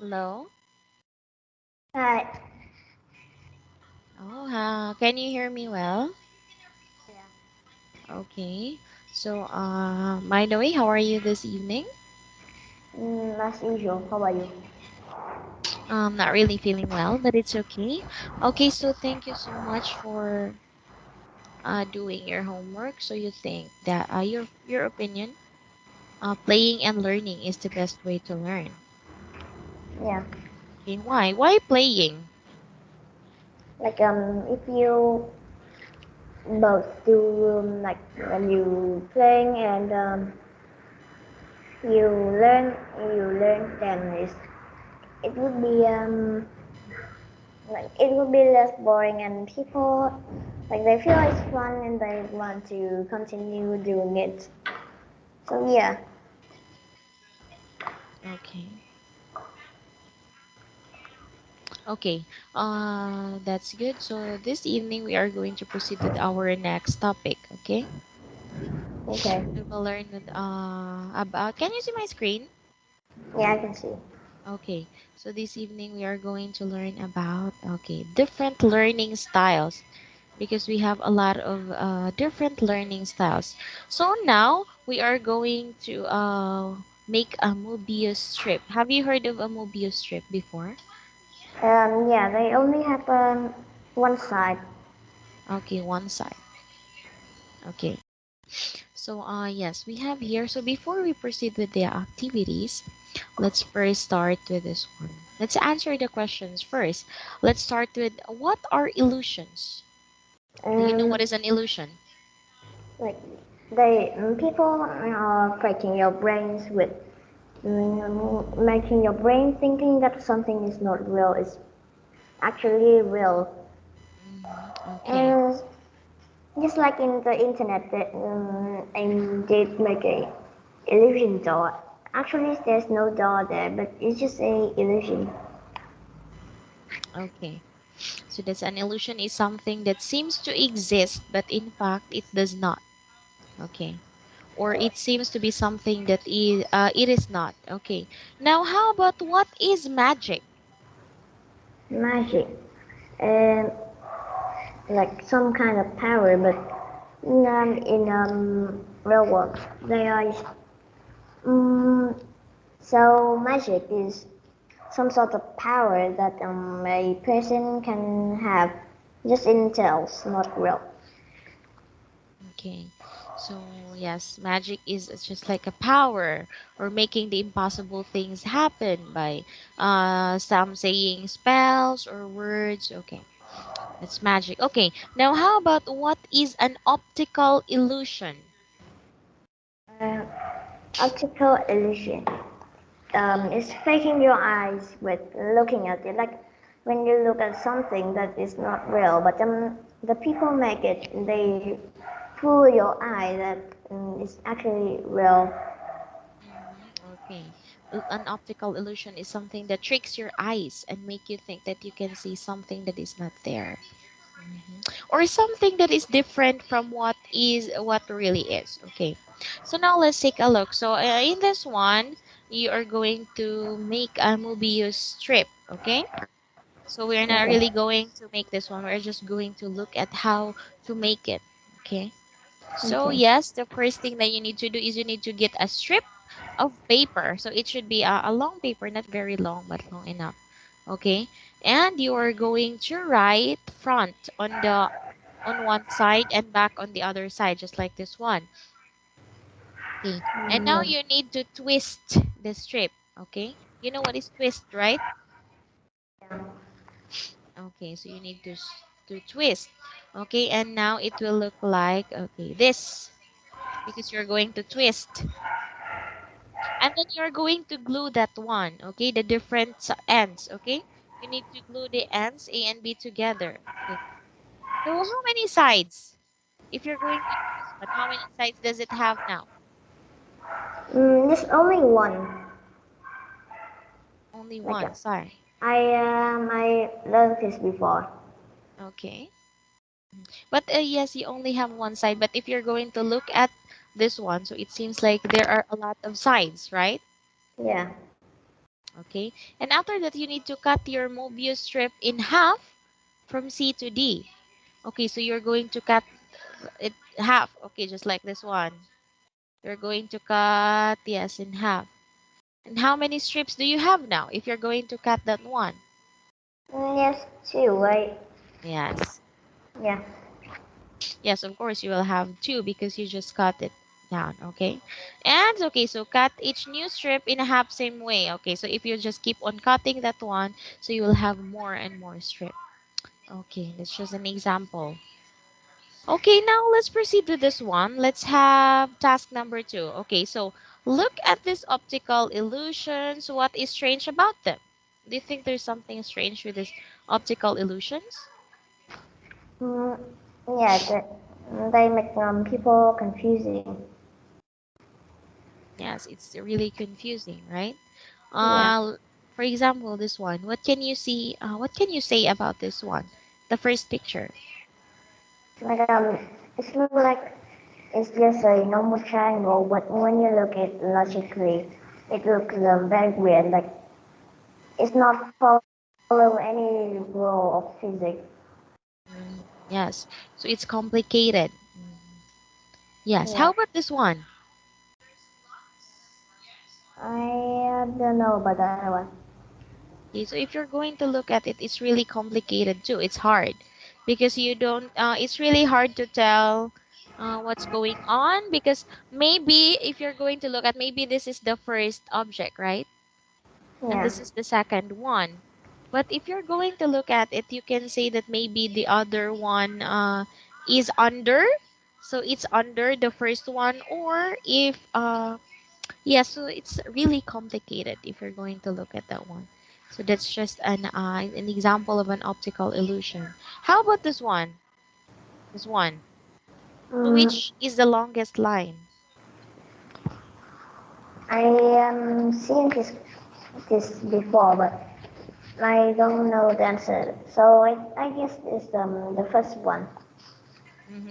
Hello. Hi. Oh, can you hear me well? Yeah. Okay. So, by the way, how are you this evening? As usual. How about you? Not really feeling well, but it's okay. Okay, so thank you so much for doing your homework. So you think that your opinion, playing and learning is the best way to learn. Yeah. Okay, why? Why playing? If you both do like when you playing and you learn, then it would be like it would be less boring, and people like they feel it's fun and they want to continue doing it. So yeah. Okay. Okay. That's good. So this evening we are going to proceed with our next topic. Okay. Okay. We will learn with, about. Can you see my screen? Yeah, I can see. Okay, so this evening we are going to learn about, okay, different learning styles because we have a lot of different learning styles. So now we are going to make a Mobius strip. Have you heard of a Mobius strip before? Yeah, they only have one side. Okay, one side. Okay. So yes, we have here. So before we proceed with the activities, let's first start with this one. Let's answer the questions first. Let's start with what are illusions? Do you know Um, what is an illusion? like they people are breaking your brains with making your brain thinking that something is not real is actually real. Okay. And just like in the internet that I did make a illusion door. Actually there's no door there, but it's just a illusion. Okay. So that's an illusion is something that seems to exist, but in fact it does not. Okay. Or it seems to be something that it is not. Okay. Now, how about what is magic? Magic. And like some kind of power, but in real world they are um, so magic is some sort of power that a person can have just in tales, not real. Okay. So, yes, magic is it's just like a power or making the impossible things happen by some saying spells or words. Okay. That's magic. Okay. Now, how about what is an optical illusion? Uh, Optical illusion is faking your eyes with looking at it. Like when you look at something that is not real, but the people make it, they fool your eye that it's actually real. Okay. An optical illusion is something that tricks your eyes and make you think that you can see something that is not there. Or something that is different from what really is. Okay. So now let's take a look. So in this one, you are going to make a Mobius strip. Okay. So we're not Okay. really going to make this one. We're just going to look at how to make it. Okay. So Okay. yes, the first thing that you need to do is you need to get a strip of paper. So it should be a long paper, not very long, but long enough. Okay. And you are going to write front on one side and back on the other side, just like this one. Okay. And now Yeah. you need to twist the strip. Okay. You know what is twist, right? Okay. So you need to twist. Okay. And now it will look like, okay, this because you're going to twist. And then you're going to glue that one. Okay. The different ends. Okay. You need to glue the ends A and B together. Okay. So how many sides? If you're going to do this one, how many sides does it have now? There's only one. Only Like one side. I learned this before. Okay. But yes, you only have one side. But if you're going to look at this one, so it seems like there are a lot of sides, right? Yeah. Okay, and after that, you need to cut your Mobius strip in half from C to D. Okay, so you're going to cut it half. Okay, just like this one. You're going to cut, yes, in half. And how many strips do you have now if you're going to cut that one? Yes, two, right? Yes. Yeah. Yes, of course, you will have two because you just cut it down, okay? And, okay, so cut each new strip in a half same way. Okay, so if you just keep on cutting that one, so you will have more and more strip. Okay, that's just an example. Okay, now let's proceed with this one. Let's have task number 2. Okay, so look at these optical illusions. What is strange about them? Do you think there's something strange with these optical illusions? Mm, yeah, they make people confusing. Yes, it's really confusing, right? Yeah. For example, this one. What can you see? What can you say about this one? The first picture. Like it looks like it's just a normal triangle, but when you look at it logically, it looks very weird. Like it's not follow any rule of physics. Yes, so it's complicated. Yes. Yeah. How about this one? I don't know about that one. Okay, so if you're going to look at it, it's really complicated too. It's hard because you don't. It's really hard to tell what's going on because maybe if you're going to look at, maybe this is the first object, right? And Yeah. this is the second one. But if you're going to look at it, you can say that maybe the other one is under. So it's under the first one, or if yeah, so it's really complicated if you're going to look at that one. So that's just an example of an optical illusion. How about this one? This one. So Mm, which is the longest line? I seen this before, but I don't know the answer. So I guess it's the first one.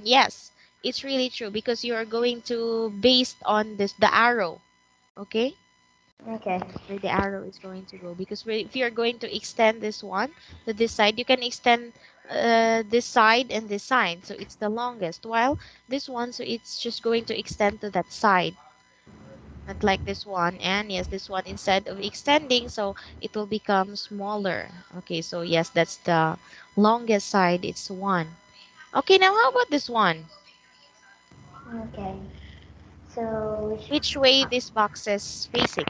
Yes, it's really true because you are going to based on this the arrow. Okay, Okay. where the arrow is going to go because if you're going to extend this one to this side, you can extend this side and this side, so it's the longest, while this one, so it's just going to extend to that side, not like this one. And yes, this one, instead of extending, so it will become smaller. Okay, so yes, that's the longest side, it's one. Okay, now how about this one? Okay. So Which way this box is facing?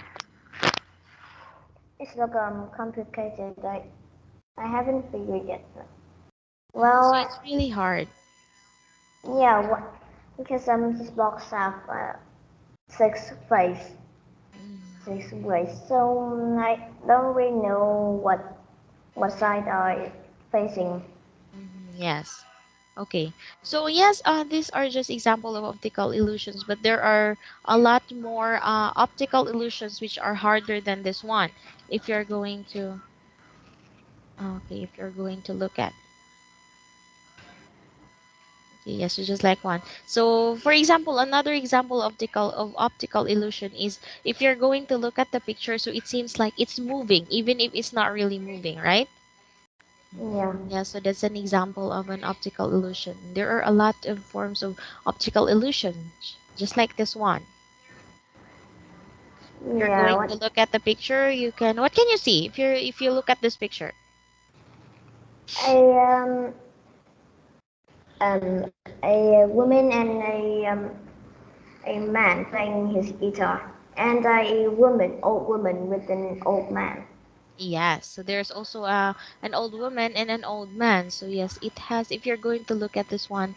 it's like complicated. I haven't figured yet. So Well, it's really hard. yeah. What? Because this box have six face, six ways. So I don't really know what side are facing. Yes. Okay. So yes, these are just example of optical illusions, but there are a lot more optical illusions which are harder than this one. If you're going to, okay, if you're going to look at, okay, yes, so just like one. So for example, another example of optical illusion is if you're going to look at the picture, so it seems like it's moving, even if it's not really moving, right? Yeah. Yeah, so that's an example of an optical illusion. There are a lot of forms of optical illusion, just like this one. If you're Yeah. going What? to look at the picture, you can. What can you see if you look at this picture? A a woman and a man playing his guitar, and a woman, old woman with an old man. Yes. So there's also an old woman and an old man. So yes, it has. If you're going to look at this one,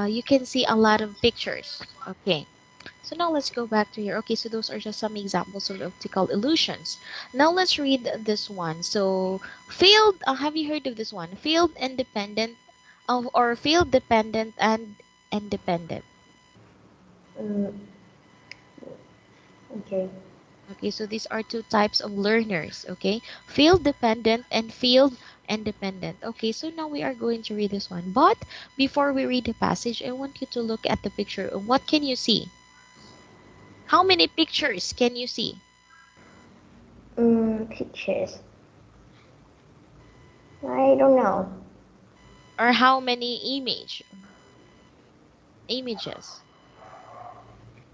you can see a lot of pictures. Okay. So now let's go back to here. Okay, so those are just some examples of optical illusions. Now let's read this one. So field, have you heard of this one? Field independent of or field dependent and independent. Mm, okay. Okay, so these are two types of learners. Okay, field dependent and field independent. Okay, so now we are going to read this one. But before we read the passage, I want you to look at the picture. What can you see? How many pictures can you see? Pictures. I don't know. Or how many images?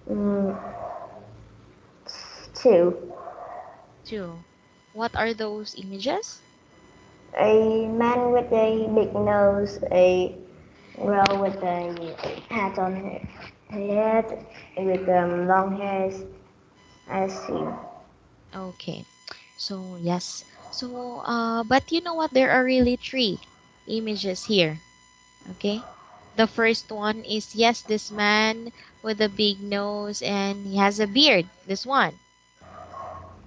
Mm, two. Two. What are those images? A man with a big nose, a girl with a hat on her head, with long hairs. I see. Okay. So, yes. So, but you know what? There are really three images here. Okay. The first one is, yes, this man with a big nose and he has a beard. This one.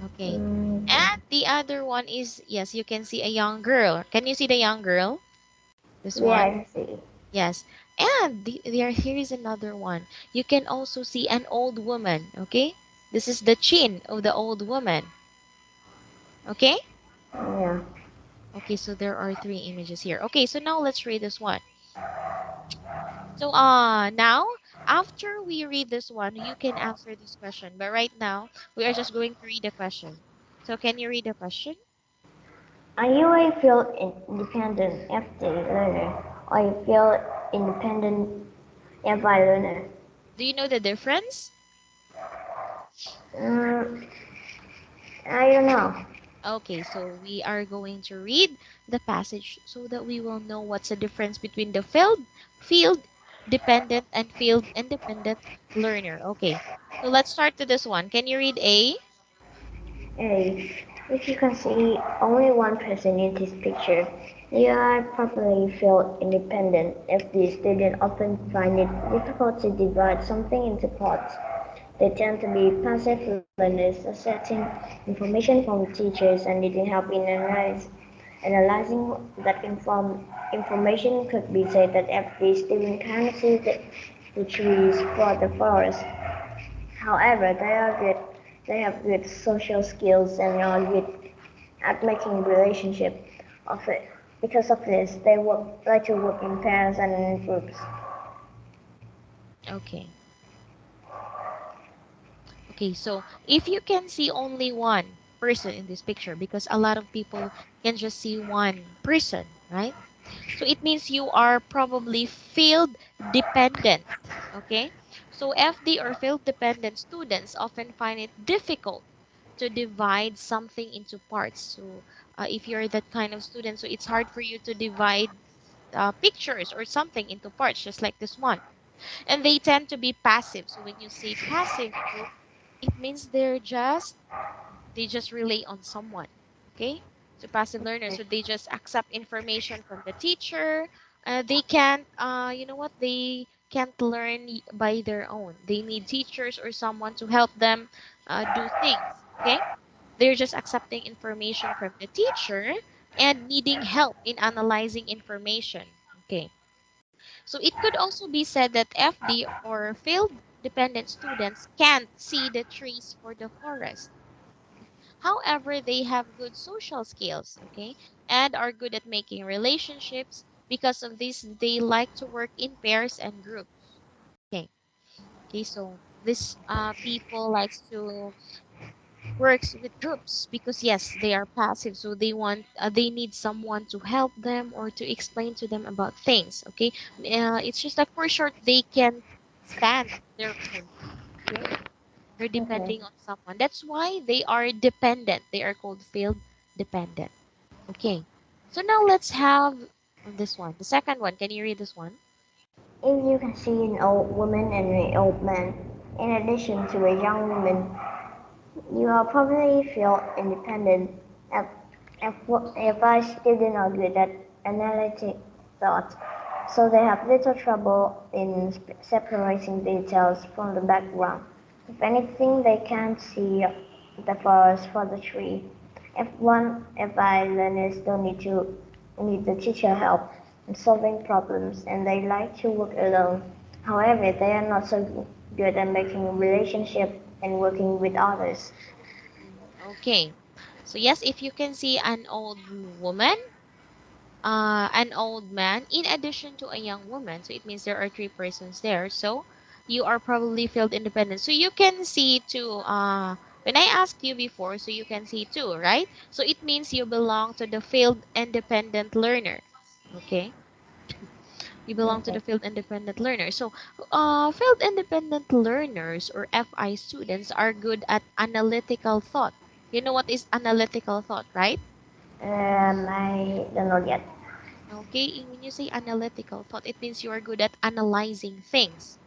Okay. Okay. And the other one is, yes, you can see a young girl. Can you see the young girl? This Yeah, one? I see. Yes. And here is another one. You can also see an old woman. Okay. This is the chin of the old woman. Okay. Yeah. Okay, so there are three images here. Okay, so now let's read this one. So now after we read this one, you can answer this question. But right now, we are just going to read the question. So can you read the question? Are you a field independent FD learner or a field independent FI learner? Do you know the difference? Mm, I don't know. Okay, so we are going to read the passage so that we will know what's the difference between the field dependent and field independent learner. Okay. So let's start to this one. Can you read A? A. If you can see only one person in this picture, they are probably field independent. If the student often find it difficult to divide something into parts, they tend to be passive learners, accepting information from teachers and needing help in analyzing that information. Could be said that if the student can't see the trees for the forest, however, they have good social skills and are good at making relationship of it. Because of this, they like to work in pairs and in groups. Okay. Okay, so if you can see only one person in this picture, because a lot of people can just see one person, right? So it means you are probably field dependent. Okay, so FD or field dependent students often find it difficult to divide something into parts. So if you're that kind of student, so it's hard for you to divide pictures or something into parts, just like this one. And they tend to be passive. So when you say passive, so it means they just rely on someone. Okay, so passive learners, so they just accept information from the teacher. They can't you know what, they can't learn by their own. They need teachers or someone to help them do things. Okay, they're just accepting information from the teacher and needing help in analyzing information. Okay, so it could also be said that FD or field dependent students can't see the trees for the forest. However, they have good social skills, okay, and are good at making relationships. Because of this, they like to work in pairs and groups. Okay, okay, so this people likes to works with groups because yes, they are passive, so they need someone to help them or to explain to them about things. Okay, it's just like for short, they can stand their own. Okay, they're Okay. depending on someone. That's why they are dependent. They are called field dependent. Okay. So now let's have this one. The second one. Can you read this one? If you can see an old woman and an old man, in addition to a young woman, you are probably feel independent. If, if I students are good at analytic thought, so they have little trouble in separating details from the background. If anything, they can't see the forest for the tree. If I learners don't need the teacher help in solving problems, and they like to work alone. However, they are not so good at making relationships and working with others. Okay. So yes, if you can see an old woman, an old man, in addition to a young woman, so it means there are three persons there. So you are probably field independent. So you can see two. When I asked you before, so you can see two, right? So it means you belong to the field independent learner. Okay? You belong to Okay. the field independent learner. So, field independent learners or FI students are good at analytical thought. You know what is analytical thought, right? I don't know yet. Okay, when you say analytical thought, it means you are good at analyzing things.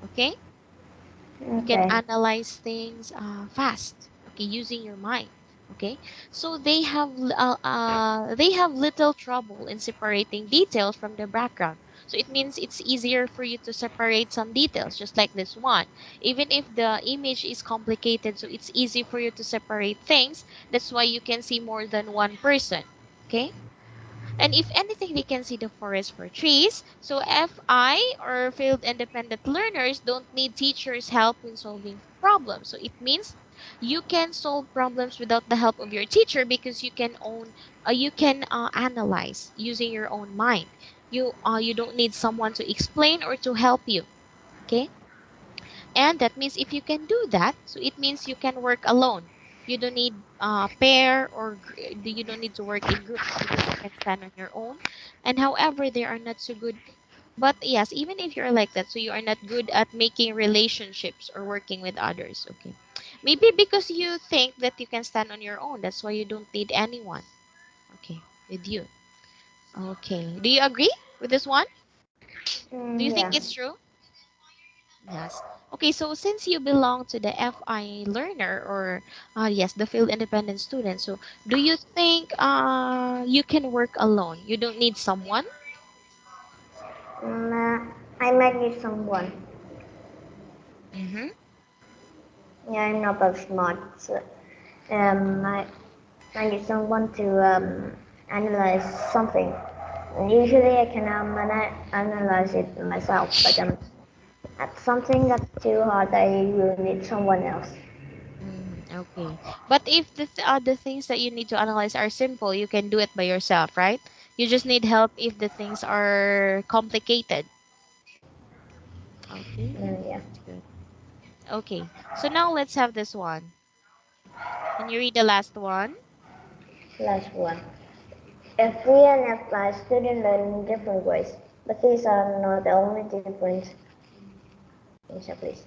Okay? You can Okay. analyze things fast, okay, using your mind. Okay, so they have little trouble in separating details from the background. So it means it's easier for you to separate some details, just like this one. Even if the image is complicated, so it's easy for you to separate things. That's why you can see more than one person. Okay, and if anything, they can see the forest for trees. So FI or field independent learners don't need teachers' help in solving problems. So it means you can solve problems without the help of your teacher because you can analyze using your own mind. You don't need someone to explain or to help you. Okay, and that means if you can do that, so it means you can work alone. You don't need pair or you don't need to work in groups because you can stand on your own. And however, they are not so good. But yes, even if you're like that, so you are not good at making relationships or working with others. Okay, maybe because you think that you can stand on your own. That's why you don't need anyone. Okay, with you. Okay, do you agree with this one? Do you Yeah. think it's true? Yes. Okay, so since you belong to the FI learner or yes, the field independent student, so do you think you can work alone? You don't need someone? I might need someone. Mm-hmm. Yeah, I'm not that smart. So, I need someone to analyze something. Usually I can analyze it myself, but at something that's too hard, I will need someone else. Okay. But if the things that you need to analyze are simple, you can do it by yourself, right? You just need help if the things are complicated. Okay, Yeah, that's good. Okay, so now let's have this one. Can you read the last one? last one. If we and apply students learn in different ways, but these are not the only difference. Please.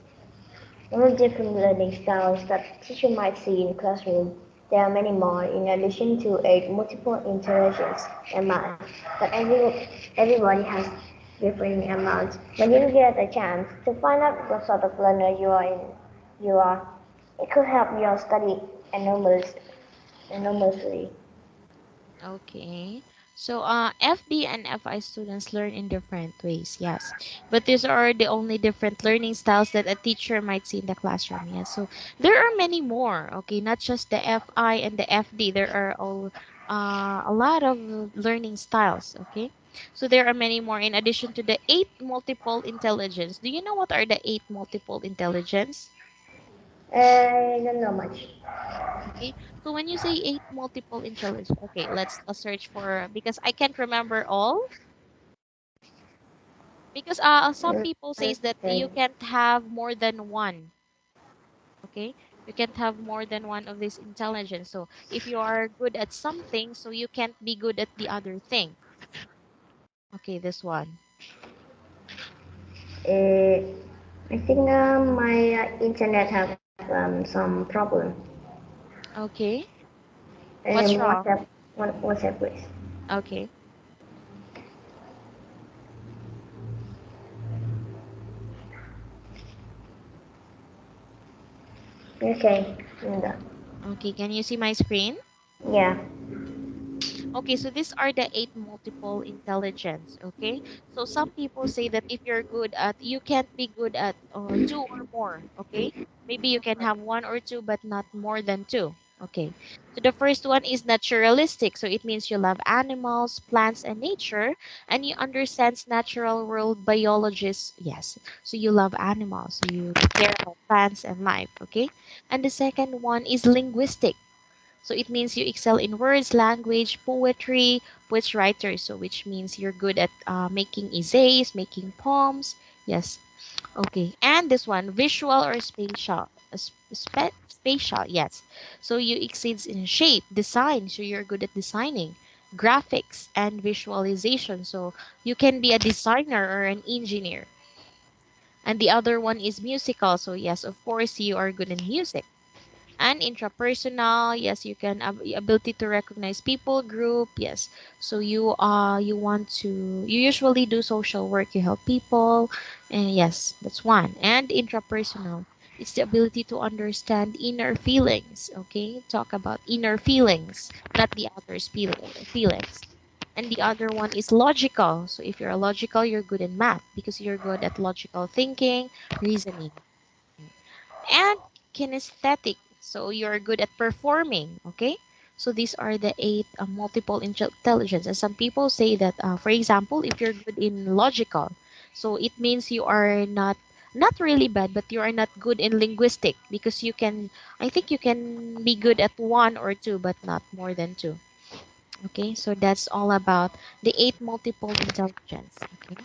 All different learning styles that teacher might see in classroom. There are many more in addition to a multiple intelligence and math. But everybody has different amounts. When you get a chance to find out what sort of learner you are, it could help your study enormously. Okay. So, FD and FI students learn in different ways, yes. But these are the only different learning styles that a teacher might see in the classroom, yes. So, there are many more, okay, not just the FI and the FD. There are a lot of learning styles, okay. So, there are many more in addition to the eight multiple intelligence. Do you know what are the eight multiple intelligence? I don't know much. Okay. So when you say eight multiple intelligence, okay, let's search for because I can't remember all because some people says that Okay. you can't have more than one. Okay, you can't have more than one of this intelligence. So if you are good at something, so you can't be good at the other thing. Okay, this one. Uh, I think my internet have some problem. Okay, what's wrong? WhatsApp, please. Okay. Okay, I'm done. Okay, can you see my screen? Yeah. Okay, so these are the eight multiple intelligence. Okay, so some people say that if you're good at, you can't be good at two or more. Okay, maybe you can have one or two, but not more than two. Okay, so the first one is naturalistic. So it means you love animals, plants, and nature, and you understand natural world biologists. Yes, so you love animals, so you care about plants and life. Okay, and the second one is linguistic. So it means you excel in words, language, poetry, poets writer. So which means you're good at making essays, making poems. Yes. Okay. And this one, visual or spatial. Spatial, yes. So you exceeds in shape, design, so you're good at designing, graphics and visualization. So you can be a designer or an engineer. And the other one is musical. So yes, of course, you are good in music. And intrapersonal, yes, you can ability to recognize people, group, yes. So you want to you usually do social work, you help people, and yes, that's one. And intrapersonal, it's the ability to understand inner feelings. Okay, talk about inner feelings, not the others' feelings. And the other one is logical. So if you're logical, you're good in math because you're good at logical thinking, reasoning. And kinesthetic. So you're good at performing, okay? So these are the eight multiple intelligence. And some people say that, for example, if you're good in logical, so it means you are not really bad, but you are not good in linguistic because you can, I think you can be good at one or two, but not more than two. Okay, so that's all about the eight multiple intelligence. Okay,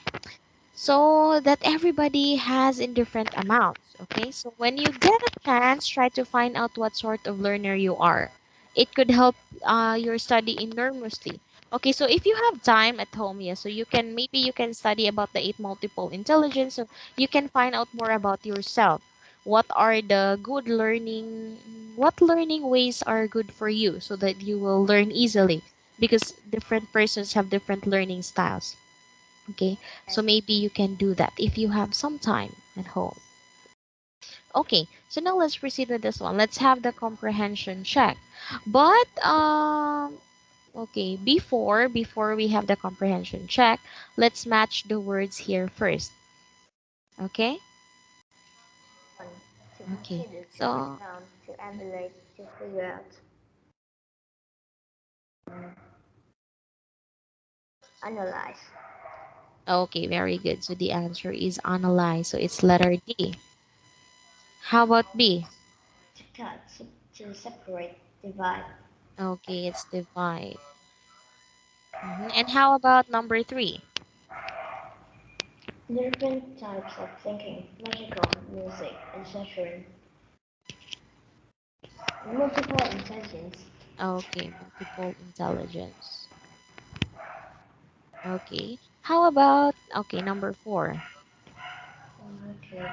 so that everybody has in different amounts. Okay, so when you get a chance, try to find out what sort of learner you are. It could help your study enormously. Okay, so if you have time at home, yes, so you can maybe you can study about the eight multiple intelligence, so you can find out more about yourself. What are the good learning? What learning ways are good for you, so that you will learn easily? Because different persons have different learning styles. Okay, so maybe you can do that if you have some time at home. Okay, so now let's proceed with this one. Let's have the comprehension check. But okay, before we have the comprehension check, let's match the words here first. Okay? One, to Okay. consider, to write So, down, to evaluate, to figure out. Analyze. okay, very good. So the answer is analyze. So it's letter D. How about B? To cut, to separate, divide. Okay, it's divide. And how about number 3? Different types of thinking, logical, music, etc. Multiple intelligence. Okay, multiple intelligence. Okay. How about, okay, number 4? Okay.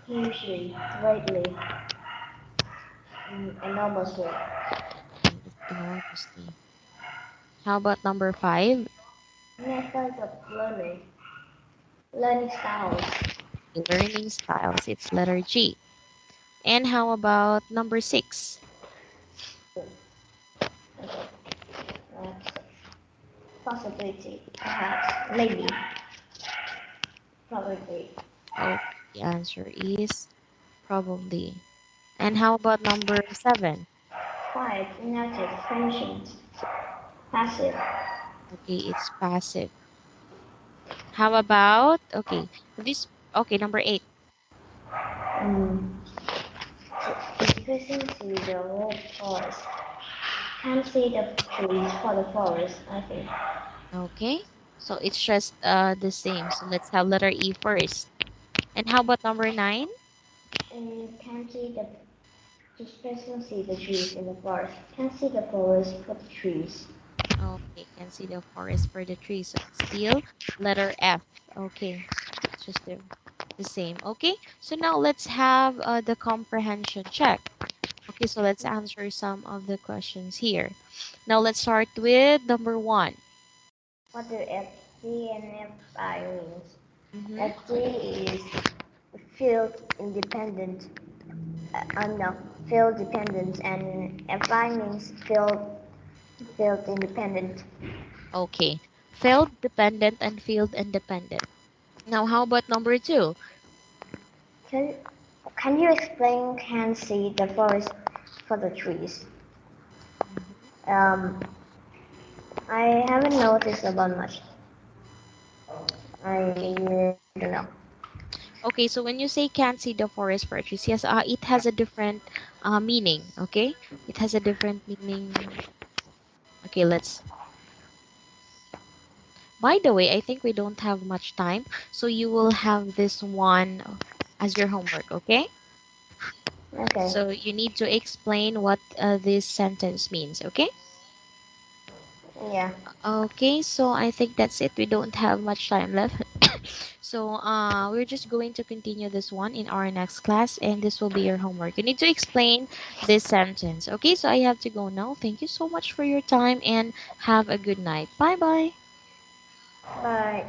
Hugely, greatly, enormously. Okay, it's enormously. How about number 5? Methods of learning. Learning styles. Learning styles. It's letter G. And how about number 6? Okay. That's possibility. Perhaps. Maybe. Probably. Oh, the answer is probably. And how about number 7? 5. Inactive. Functions. Passive. Okay, it's passive. How about, okay, this, okay, number 8. Mm. Discussing see the whole forest. Can't see the trees for the forest, I think. Okay, so it's just the same. So let's have letter E first. And how about number 9? And can't see the just person see the trees in the forest. Can't see the forest for the trees. Okay, can see the forest for the trees. So it's still letter F. Okay, it's just the same. Okay, so now let's have the comprehension check. Okay, so let's answer some of the questions here. Now let's start with number 1. What do FD and FI means? Mm-hmm. FD is field independent. No, field dependent, and FI means field independent. Okay, field dependent and field independent. Now, how about number 2? Can can you explain? Can see the forest for the trees. Mm-hmm. Um, I haven't noticed about much. I Okay. really don't know. Okay, so when you say can't see the forest for trees, yes, it has a different meaning. Okay, it has a different meaning. Okay, let's. By the way, I think we don't have much time, so you will have this one as your homework. Okay. Okay. So you need to explain what this sentence means, okay? Yeah. Okay, so I think that's it. We don't have much time left. So we're just going to continue this one in our next class, and this will be your homework. You need to explain this sentence. Okay, so I have to go now. Thank you so much for your time, and have a good night. Bye bye. Bye.